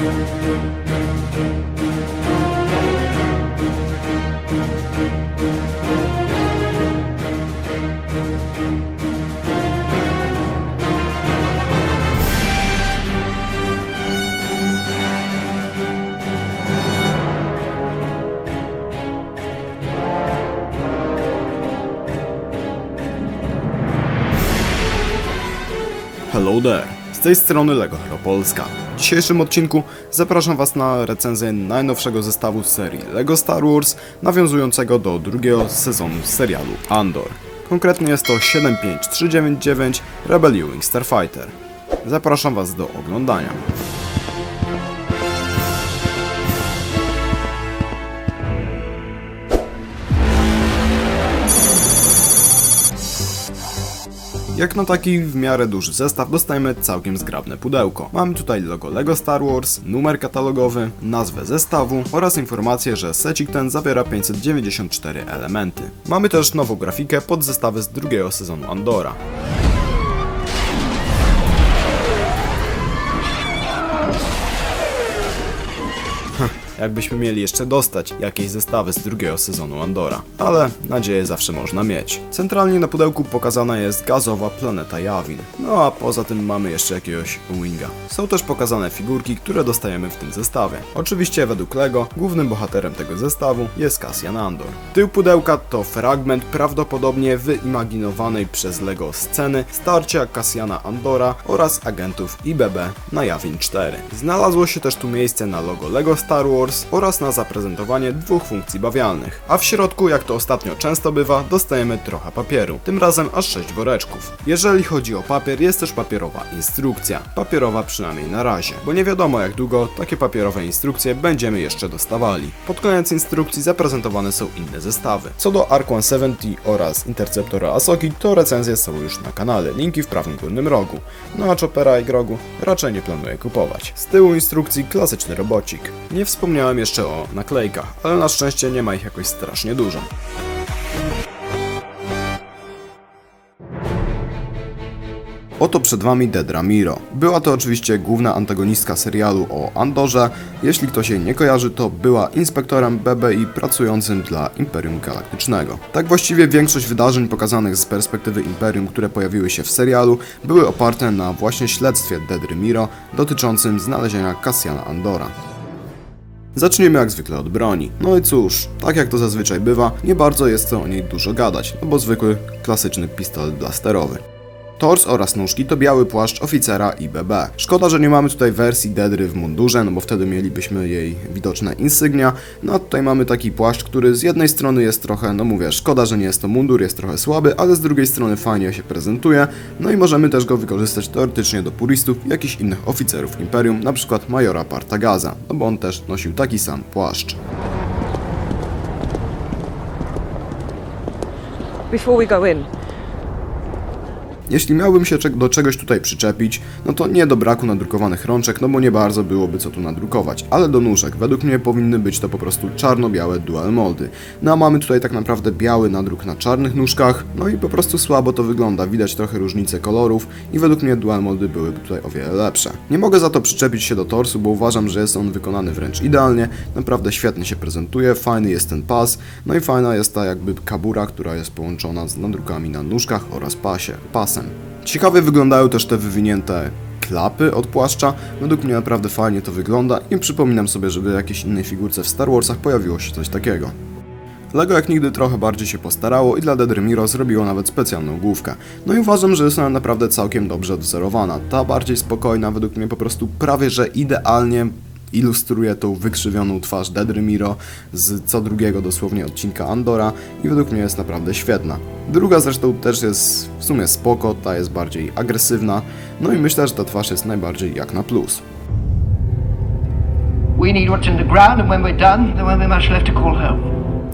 Hello there, z tej strony LEGO Hero Polska. W dzisiejszym odcinku zapraszam Was na recenzję najnowszego zestawu z serii LEGO Star Wars, nawiązującego do drugiego sezonu serialu Andor. Konkretnie jest to 75399 Rebel U-Wing Starfighter. Zapraszam Was do oglądania. Jak na taki w miarę duży zestaw dostajemy całkiem zgrabne pudełko. Mamy tutaj logo LEGO Star Wars, numer katalogowy, nazwę zestawu oraz informację, że secik ten zawiera 594 elementy. Mamy też nową grafikę pod zestawy z drugiego sezonu Andora. Jakbyśmy mieli jeszcze dostać jakieś zestawy z drugiego sezonu Andora. Ale nadzieję zawsze można mieć. Centralnie na pudełku pokazana jest gazowa planeta Yavin. No a poza tym mamy jeszcze jakiegoś Winga. Są też pokazane figurki, które dostajemy w tym zestawie. Oczywiście według LEGO głównym bohaterem tego zestawu jest Cassian Andor. Tył pudełka to fragment prawdopodobnie wyimaginowanej przez LEGO sceny starcia Cassiana Andora oraz agentów IBB na Yavin 4. Znalazło się też tu miejsce na logo LEGO Star Wars oraz na zaprezentowanie dwóch funkcji bawialnych. A w środku, jak to ostatnio często bywa, dostajemy trochę papieru. Tym razem aż 6 woreczków. Jeżeli chodzi o papier, jest też papierowa instrukcja. Papierowa przynajmniej na razie, bo nie wiadomo jak długo takie papierowe instrukcje będziemy jeszcze dostawali. Pod koniec instrukcji zaprezentowane są inne zestawy. Co do Arc 170 oraz Interceptora Ahsoki, to recenzje są już na kanale, linki w prawym górnym rogu. No a Choppera i Grogu raczej nie planuję kupować. Z tyłu instrukcji klasyczny robocik. Nie wspomniałem jeszcze o naklejkach, ale na szczęście nie ma ich jakoś strasznie dużo. Oto przed Wami Dedra Meero. Była to oczywiście główna antagonistka serialu o Andorze. Jeśli ktoś jej nie kojarzy, to była inspektorem BBI pracującym dla Imperium Galaktycznego. Tak właściwie większość wydarzeń pokazanych z perspektywy Imperium, które pojawiły się w serialu, były oparte na właśnie śledztwie Dedry Meero dotyczącym znalezienia Cassiana Andora. Zacznijmy jak zwykle od broni. No i cóż, tak jak to zazwyczaj bywa, nie bardzo jest co o niej dużo gadać, no bo zwykły, klasyczny pistolet blasterowy. Tors oraz nóżki to biały płaszcz oficera IBB. Szkoda, że nie mamy tutaj wersji Dedry w mundurze, no bo wtedy mielibyśmy jej widoczne insygnia. No a tutaj mamy taki płaszcz, który z jednej strony jest trochę, no mówię, szkoda, że nie jest to mundur, jest trochę słaby, ale z drugiej strony fajnie się prezentuje. No i możemy też go wykorzystać teoretycznie do purystów i jakichś innych oficerów Imperium, na przykład majora Partagaza, no bo on też nosił taki sam płaszcz. Before we go in. Jeśli miałbym się do czegoś tutaj przyczepić, no to nie do braku nadrukowanych rączek, no bo nie bardzo byłoby co tu nadrukować, ale do nóżek. Według mnie powinny być to po prostu czarno-białe dual moldy. No a mamy tutaj tak naprawdę biały nadruk na czarnych nóżkach, no i po prostu słabo to wygląda, widać trochę różnicę kolorów i według mnie dual moldy byłyby tutaj o wiele lepsze. Nie mogę za to przyczepić się do torsu, bo uważam, że jest on wykonany wręcz idealnie, naprawdę świetnie się prezentuje, fajny jest ten pas, no i fajna jest ta jakby kabura, która jest połączona z nadrukami na nóżkach oraz pasem. Ciekawie wyglądają też te wywinięte klapy od płaszcza, według mnie naprawdę fajnie to wygląda i przypominam sobie, żeby w jakiejś innej figurce w Star Warsach pojawiło się coś takiego. LEGO jak nigdy trochę bardziej się postarało i dla Dedry Meero zrobiło nawet specjalną główkę. No i uważam, że jest ona naprawdę całkiem dobrze odwzorowana. Ta bardziej spokojna według mnie po prostu prawie że idealnie ilustruje tą wykrzywioną twarz Dedry Meero z co drugiego dosłownie odcinka Andora i według mnie jest naprawdę świetna. Druga zresztą też jest w sumie spoko, ta jest bardziej agresywna, no i myślę, że ta twarz jest najbardziej jak na plus. We need what's in the ground, and when we're done, there won't be much left to call home.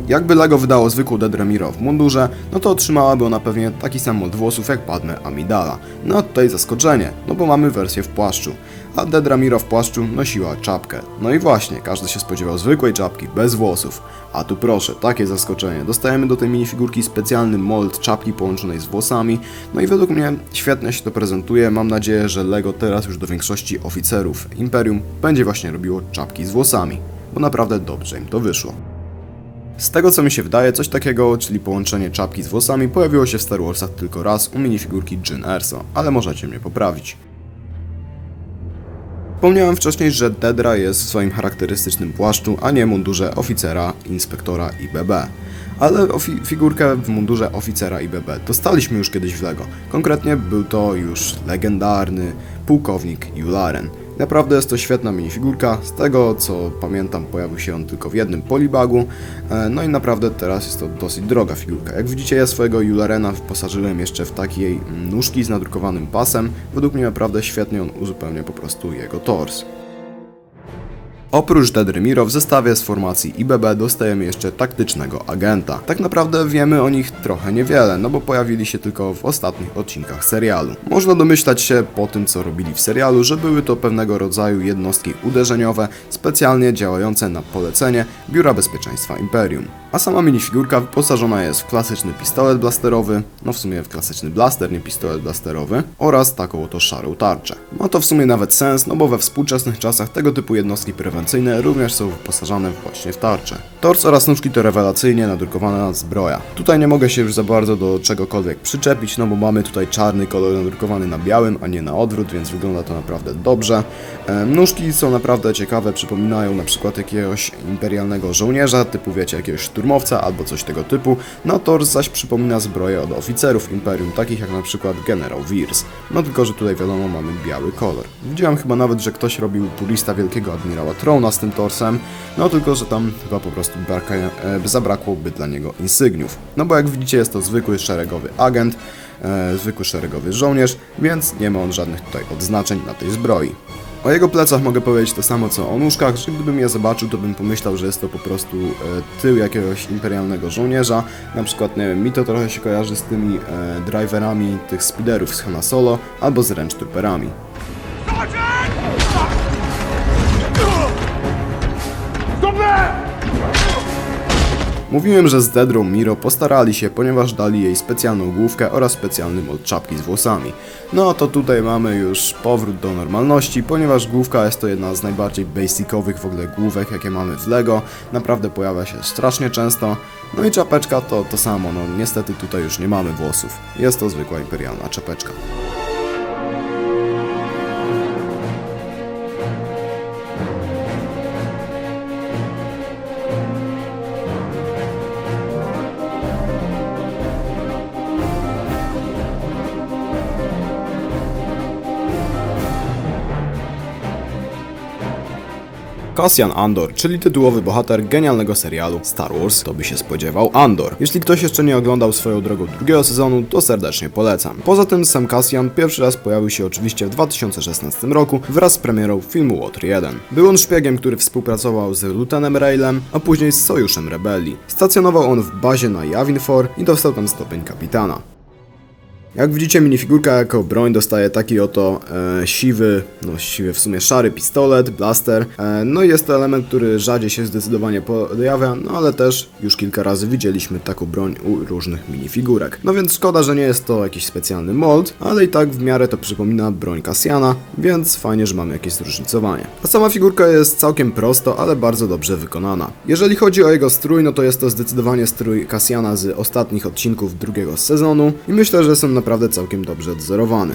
Jakby LEGO wydało zwykłą Dedramiro w mundurze, no to otrzymałaby ona pewnie taki sam mod włosów jak Padme Amidala. No a tutaj zaskoczenie, no bo mamy wersję w płaszczu, a Dedramiro w płaszczu nosiła czapkę. No i właśnie, każdy się spodziewał zwykłej czapki, bez włosów. A tu proszę, takie zaskoczenie. Dostajemy do tej minifigurki specjalny mold czapki połączonej z włosami, no i według mnie świetnie się to prezentuje. Mam nadzieję, że LEGO teraz już do większości oficerów Imperium będzie właśnie robiło czapki z włosami, bo naprawdę dobrze im to wyszło. Z tego co mi się wydaje, coś takiego, czyli połączenie czapki z włosami, pojawiło się w Star Warsach tylko raz u minifigurki Jyn Erso, ale możecie mnie poprawić. Wspomniałem wcześniej, że Dedra jest w swoim charakterystycznym płaszczu, a nie mundurze oficera, inspektora IBB. Ale figurkę w mundurze oficera IBB dostaliśmy już kiedyś w LEGO. Konkretnie był to już legendarny pułkownik Yularen. Naprawdę jest to świetna minifigurka, z tego co pamiętam pojawił się on tylko w jednym polibagu, no i naprawdę teraz jest to dosyć droga figurka. Jak widzicie, ja swojego Yularena wyposażyłem jeszcze w takiej nóżki z nadrukowanym pasem, według mnie naprawdę świetnie on uzupełnia po prostu jego tors. Oprócz Dedramiro w zestawie z formacji IBB dostajemy jeszcze taktycznego agenta. Tak naprawdę wiemy o nich trochę niewiele, no bo pojawili się tylko w ostatnich odcinkach serialu. Można domyślać się po tym, co robili w serialu, że były to pewnego rodzaju jednostki uderzeniowe, specjalnie działające na polecenie Biura Bezpieczeństwa Imperium. A sama minifigurka wyposażona jest w klasyczny pistolet blasterowy, no w sumie w klasyczny blaster, nie pistolet blasterowy, oraz taką oto szarą tarczę. Ma to w sumie nawet sens, no bo we współczesnych czasach tego typu jednostki prewencyjne również są wyposażane właśnie w tarczę. Tors oraz nóżki to rewelacyjnie nadrukowana zbroja. Tutaj nie mogę się już za bardzo do czegokolwiek przyczepić, no bo mamy tutaj czarny kolor nadrukowany na białym, a nie na odwrót, więc wygląda to naprawdę dobrze. Nóżki są naprawdę ciekawe, przypominają na przykład jakiegoś imperialnego żołnierza, typu wiecie, jakiegoś szturmowca albo coś tego typu. No tors zaś przypomina zbroję od oficerów Imperium, takich jak na przykład generał Wirs. No tylko, że tutaj wiadomo mamy biały kolor. Widziałem chyba nawet, że ktoś robił purista wielkiego admirała Throna z tym torsem, no tylko, że tam chyba po prostu zabrakłoby dla niego insygniów. No bo jak widzicie, jest to zwykły szeregowy agent, zwykły szeregowy żołnierz, więc nie ma on żadnych tutaj odznaczeń na tej zbroi. O jego plecach mogę powiedzieć to samo co o nóżkach, że gdybym je zobaczył, to bym pomyślał, że jest to po prostu tył jakiegoś imperialnego żołnierza. Na przykład, nie wiem, mi to trochę się kojarzy z tymi driverami tych speederów z Hana Solo, albo z Range Trooperami. Mówiłem, że z Dedrą Miro postarali się, ponieważ dali jej specjalną główkę oraz specjalny mod czapki z włosami. No to tutaj mamy już powrót do normalności, ponieważ główka jest to jedna z najbardziej basicowych w ogóle główek, jakie mamy w LEGO. Naprawdę pojawia się strasznie często. No i czapeczka to samo, no niestety tutaj już nie mamy włosów. Jest to zwykła imperialna czapeczka. Cassian Andor, czyli tytułowy bohater genialnego serialu Star Wars, to by się spodziewał Andor. Jeśli ktoś jeszcze nie oglądał swoją drogą drugiego sezonu, to serdecznie polecam. Poza tym sam Cassian pierwszy raz pojawił się oczywiście w 2016 roku wraz z premierą filmu Łotr 1. Był on szpiegiem, który współpracował z Lutanem Railem, a później z Sojuszem Rebelii. Stacjonował on w bazie na Yavin 4 i dostał tam stopień kapitana. Jak widzicie, minifigurka jako broń dostaje taki oto siwy w sumie szary pistolet, blaster. No i jest to element, który rzadziej się zdecydowanie pojawia, no ale też już kilka razy widzieliśmy taką broń u różnych minifigurek. No więc szkoda, że nie jest to jakiś specjalny mold, ale i tak w miarę to przypomina broń Cassiana, więc fajnie, że mamy jakieś zróżnicowanie. A sama figurka jest całkiem prosto, ale bardzo dobrze wykonana. Jeżeli chodzi o jego strój, no to jest to zdecydowanie strój Cassiana z ostatnich odcinków drugiego sezonu i myślę, że są naprawdę całkiem dobrze odzorowany.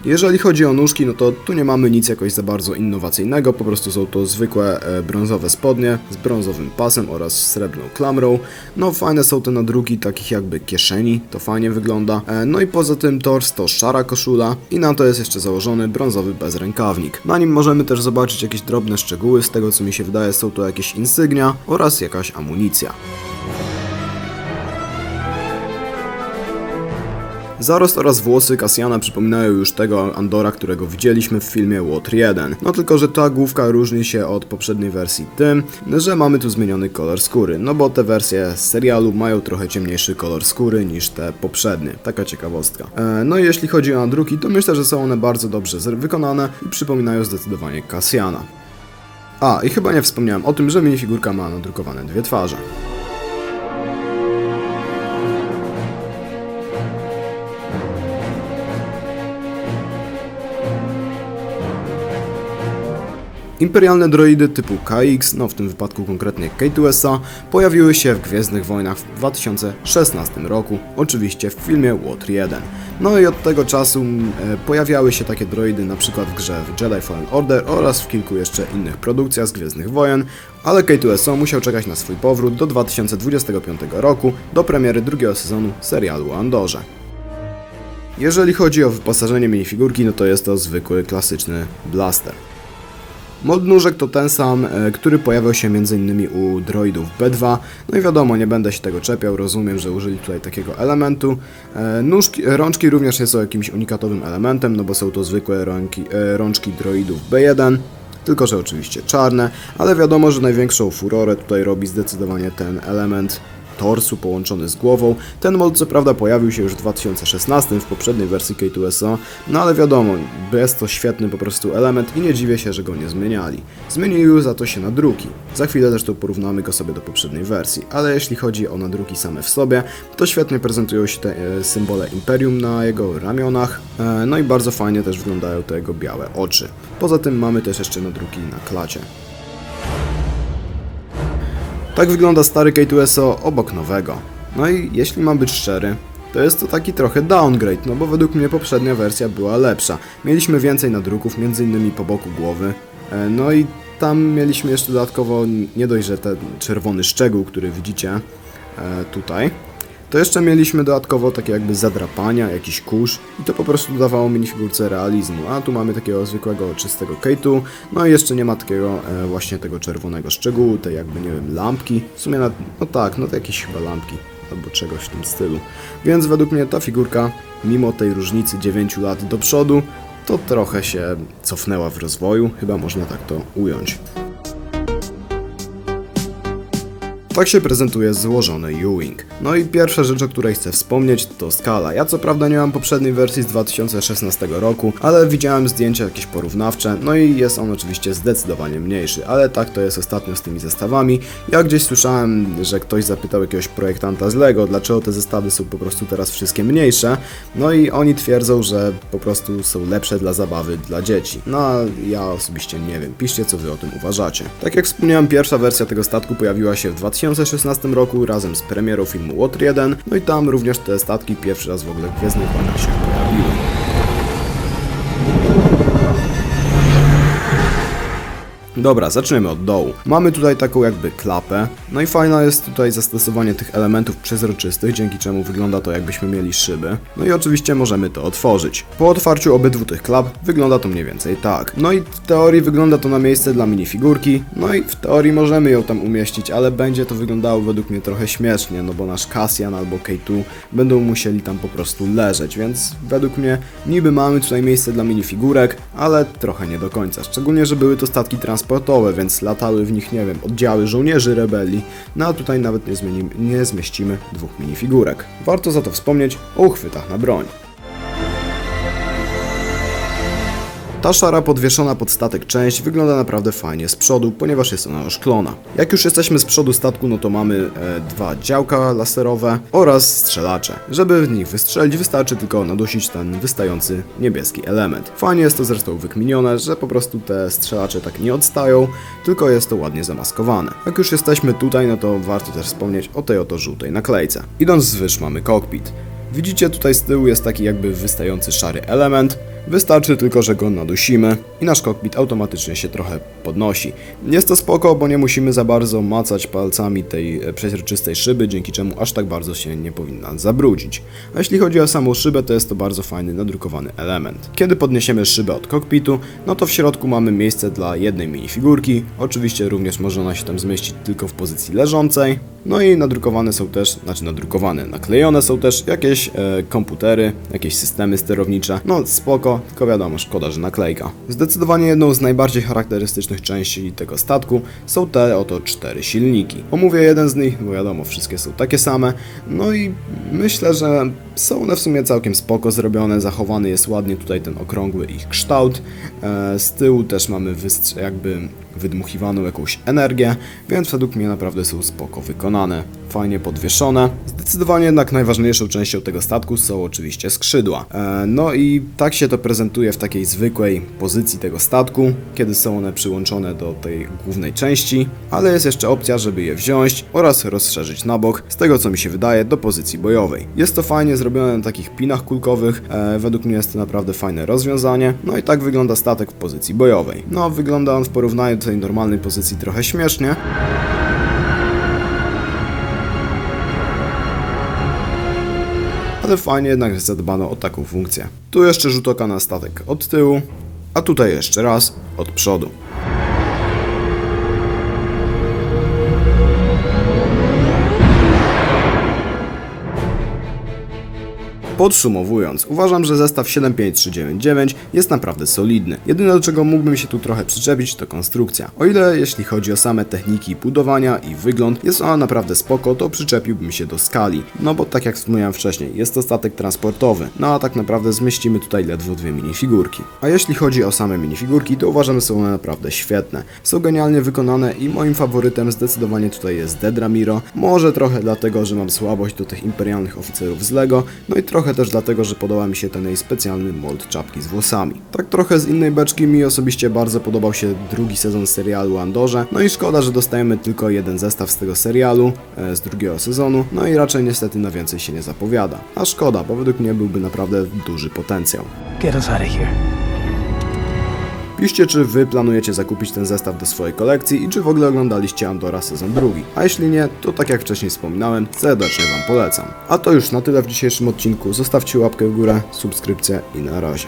Jeżeli chodzi o nóżki, no to tu nie mamy nic jakoś za bardzo innowacyjnego, po prostu są to zwykłe brązowe spodnie z brązowym pasem oraz srebrną klamrą. No fajne są te nadruki takich jakby kieszeni, to fajnie wygląda. No i poza tym tors to szara koszula i na to jest jeszcze założony brązowy bezrękawnik. Na nim możemy też zobaczyć jakieś drobne szczegóły, z tego co mi się wydaje są to jakieś insygnia oraz jakaś amunicja. Zarost oraz włosy Cassiana przypominają już tego Andora, którego widzieliśmy w filmie Łotr 1. No tylko, że ta główka różni się od poprzedniej wersji tym, że mamy tu zmieniony kolor skóry, no bo te wersje z serialu mają trochę ciemniejszy kolor skóry niż te poprzednie. Taka ciekawostka. No i jeśli chodzi o nadruki, to myślę, że są one bardzo dobrze wykonane i przypominają zdecydowanie Cassiana. A, i chyba nie wspomniałem o tym, że minifigurka ma nadrukowane dwie twarze. Imperialne droidy typu KX, no w tym wypadku konkretnie K2SO, pojawiły się w Gwiezdnych Wojnach w 2016 roku, oczywiście w filmie Łotr 1. No i od tego czasu pojawiały się takie droidy np. w grze Jedi Fallen Order oraz w kilku jeszcze innych produkcjach z Gwiezdnych Wojen, ale K2SO musiał czekać na swój powrót do 2025 roku, do premiery drugiego sezonu serialu o Andorze. Jeżeli chodzi o wyposażenie minifigurki, no to jest to zwykły, klasyczny blaster. Mod nóżek to ten sam, który pojawiał się m.in. u droidów B2, no i wiadomo, nie będę się tego czepiał, rozumiem, że użyli tutaj takiego elementu. Rączki również nie są jakimś unikatowym elementem, no bo są to zwykłe rączki droidów B1, tylko że oczywiście czarne, ale wiadomo, że największą furorę tutaj robi zdecydowanie ten element torsu połączony z głową. Ten mod co prawda pojawił się już w 2016 w poprzedniej wersji K2SO, no ale wiadomo, jest to świetny po prostu element i nie dziwię się, że go nie zmieniali. Zmieniły za to się nadruki. Za chwilę zresztą porównamy go sobie do poprzedniej wersji, ale jeśli chodzi o nadruki same w sobie, to świetnie prezentują się te symbole Imperium na jego ramionach, no i bardzo fajnie też wyglądają te jego białe oczy. Poza tym mamy też jeszcze nadruki na klacie. Tak wygląda stary K2SO obok nowego. No i jeśli mam być szczery, to jest to taki trochę downgrade, no bo według mnie poprzednia wersja była lepsza. Mieliśmy więcej nadruków, m.in. po boku głowy, no i tam mieliśmy jeszcze dodatkowo nie dość, że ten czerwony szczegół, który widzicie tutaj, to jeszcze mieliśmy dodatkowo takie jakby zadrapania, jakiś kurz i to po prostu dodawało minifigurce realizmu, a tu mamy takiego zwykłego, czystego K2, no i jeszcze nie ma takiego właśnie tego czerwonego szczegółu, tej jakby, nie wiem, lampki, w sumie no tak, no to jakieś chyba lampki albo czegoś w tym stylu, więc według mnie ta figurka, mimo tej różnicy 9 lat do przodu, to trochę się cofnęła w rozwoju, chyba można tak to ująć. Tak się prezentuje złożony U-Wing. No i pierwsza rzecz, o której chcę wspomnieć, to skala. Ja co prawda nie mam poprzedniej wersji z 2016 roku, ale widziałem zdjęcia jakieś porównawcze, no i jest on oczywiście zdecydowanie mniejszy, ale tak to jest ostatnio z tymi zestawami. Ja gdzieś słyszałem, że ktoś zapytał jakiegoś projektanta z Lego, dlaczego te zestawy są po prostu teraz wszystkie mniejsze, no i oni twierdzą, że po prostu są lepsze dla zabawy dla dzieci. No a ja osobiście nie wiem, piszcie co wy o tym uważacie. Tak jak wspomniałem, pierwsza wersja tego statku pojawiła się w 2016 roku razem z premierą filmu Łotr 1, no i tam również te statki pierwszy raz w ogóle w Gwiezdnych Wojnach się pojawiły. Dobra, zaczniemy od dołu. Mamy tutaj taką jakby klapę, no i fajne jest tutaj zastosowanie tych elementów przezroczystych, dzięki czemu wygląda to jakbyśmy mieli szyby. No i oczywiście możemy to otworzyć. Po otwarciu obydwu tych klap wygląda to mniej więcej tak. No i w teorii wygląda to na miejsce dla minifigurki, no i w teorii możemy ją tam umieścić, ale będzie to wyglądało według mnie trochę śmiesznie, no bo nasz Cassian albo K2 będą musieli tam po prostu leżeć, więc według mnie niby mamy tutaj miejsce dla minifigurek, ale trochę nie do końca, szczególnie, że były to statki transportowe, więc latały w nich, nie wiem, oddziały żołnierzy rebelii, no a tutaj nawet nie zmieścimy dwóch minifigurek. Warto za to wspomnieć o uchwytach na broń. Ta szara podwieszona pod statek część wygląda naprawdę fajnie z przodu, ponieważ jest ona oszklona. Jak już jesteśmy z przodu statku, no to mamy dwa działka laserowe oraz strzelacze. Żeby w nich wystrzelić, wystarczy tylko nadusić ten wystający niebieski element. Fajnie jest to zresztą wykminione, że po prostu te strzelacze tak nie odstają, tylko jest to ładnie zamaskowane. Jak już jesteśmy tutaj, no to warto też wspomnieć o tej oto żółtej naklejce. Idąc wzwyż mamy kokpit. Widzicie, tutaj z tyłu jest taki jakby wystający szary element. Wystarczy tylko, że go nadusimy i nasz kokpit automatycznie się trochę podnosi. Jest to spoko, bo nie musimy za bardzo macać palcami tej przezroczystej szyby, dzięki czemu aż tak bardzo się nie powinna zabrudzić. A jeśli chodzi o samą szybę, to jest to bardzo fajny, nadrukowany element. Kiedy podniesiemy szybę od kokpitu, no to w środku mamy miejsce dla jednej minifigurki. Oczywiście również może ona się tam zmieścić tylko w pozycji leżącej. No i nadrukowane są też, naklejone są też jakieś jakieś komputery, jakieś systemy sterownicze. No spoko, tylko wiadomo, szkoda, że naklejka. Zdecydowanie jedną z najbardziej charakterystycznych części tego statku są te oto 4 silniki. Omówię jeden z nich, bo wiadomo, wszystkie są takie same. No i myślę, że są one w sumie całkiem spoko zrobione, zachowany jest ładnie tutaj ten okrągły ich kształt. Z tyłu też mamy jakby wydmuchiwaną jakąś energię, więc według mnie naprawdę są spoko wykonane, fajnie podwieszone. Zdecydowanie jednak najważniejszą częścią tego statku są oczywiście skrzydła. No i tak się to prezentuje w takiej zwykłej pozycji tego statku, kiedy są one przyłączone do tej głównej części, ale jest jeszcze opcja, żeby je wziąć oraz rozszerzyć na bok, z tego co mi się wydaje, do pozycji bojowej. Jest to fajnie zrobione na takich pinach kulkowych, według mnie jest to naprawdę fajne rozwiązanie. No i tak wygląda statek w pozycji bojowej. No wygląda on w porównaniu do tej normalnej pozycji trochę śmiesznie. Ale fajnie jednak, że zadbano o taką funkcję. Tu jeszcze rzut oka na statek od tyłu, a tutaj jeszcze raz od przodu. Podsumowując, uważam, że zestaw 75399 jest naprawdę solidny. Jedyne do czego mógłbym się tu trochę przyczepić to konstrukcja. O ile jeśli chodzi o same techniki budowania i wygląd, jest ona naprawdę spoko, to przyczepiłbym się do skali. No bo tak jak wspomniałem wcześniej, jest to statek transportowy, no a tak naprawdę zmieścimy tutaj ledwo 2 minifigurki. A jeśli chodzi o same minifigurki, to uważam, że są one naprawdę świetne. Są genialnie wykonane i moim faworytem zdecydowanie tutaj jest Dedramiro. Może trochę dlatego, że mam słabość do tych imperialnych oficerów z Lego, no i trochę też dlatego, że podoba mi się ten jej specjalny mold czapki z włosami. Tak trochę z innej beczki mi osobiście bardzo podobał się drugi sezon serialu o Andorze, no i szkoda, że dostajemy tylko jeden zestaw z tego serialu, z drugiego sezonu, no i raczej niestety na więcej się nie zapowiada. A szkoda, bo według mnie byłby naprawdę duży potencjał. Get us out of here. Piszcie, czy wy planujecie zakupić ten zestaw do swojej kolekcji i czy w ogóle oglądaliście Andora sezon drugi. A jeśli nie, to tak jak wcześniej wspominałem, serdecznie wam polecam. A to już na tyle w dzisiejszym odcinku. Zostawcie łapkę w górę, subskrypcję i na razie.